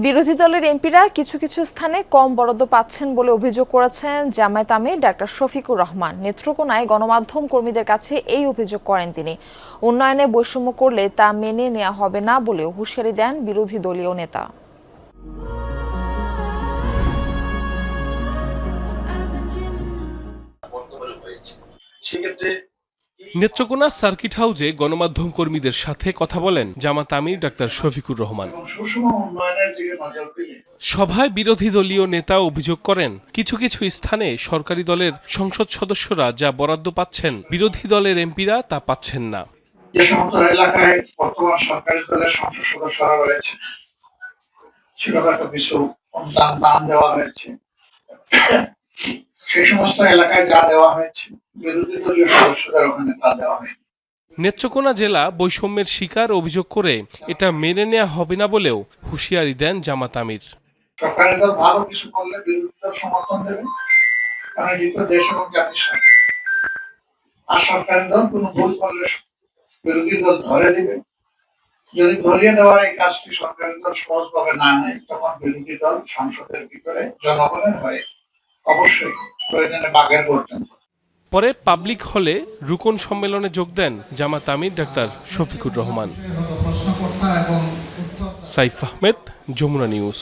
বিরোধী দলের এমপিরা কিছু কিছু স্থানে কম বরাদ্দ পাচ্ছেন বলে অভিযোগ করেছেন জামায়াত আমির ডাক্তার শফিকুর রহমান। নেত্রকোনায় গণমাধ্যম কর্মীদের কাছে এই অভিযোগ করেন তিনি। উন্নয়নে বৈষম্য করলে তা মেনে নেওয়া হবে না বলেও হুঁশিয়ারি দেন বিরোধী দলীয় নেতা। নেত্রকোনা সার্কিট হাউসে গণমাধ্যম কর্মীদের সাথে কথা বলেন জামায়াত আমির ডাক্তার শফিকুর রহমান। সভায় বিরোধী দলীয় নেতা অভিযোগ করেন, কিছু কিছু স্থানে সরকারি দলের সংসদ সদস্যরা যা বরাদ্দ পাচ্ছেন, বিরোধী দলের এমপিরা তা পাচ্ছেন না। যে সমস্ত এলাকায় বর্তমান সরকারি দলের সংসদ সদস্যরা রয়েছে সেটা কিছু দান দেওয়া হয়েছে, সেই সমস্ত এলাকায় যা দেওয়া হয়েছে বিরোধী দলীয় সদস্যদের ওখানে তা দেওয়া হয়নি। নেত্রকোনা জেলা বৈষম্যের শিকার অভিযোগ করে এটা মেনে নেওয়া হবে না বলেও হুঁশিয়ারি দেন জামায়াত আমির। সরকারি দল ভালো কিছু করলে বিরোধী দল সমর্থন দেবে, কারণ এটি দেশ এবং জাতির স্বার্থে। আর সরকারি দল কোনো ভুল করলে বিরোধী দল ধরে দিবে। যদি ধরিয়ে দেওয়ার এই কাজটি সরকারি দল সহজভাবে না নেয়, তখন বিরোধী দল সংসদের ভিতরে জনগণের হয়ে অবশ্যই প্রয়োজনে বাগের করতেন। পরে পাবলিক হলে রুকন সম্মেলনে যোগ দেন জামায়াত আমির ডাক্তার শফিকুর রহমান। সাইফ আহমেদ, যমুনা নিউজ।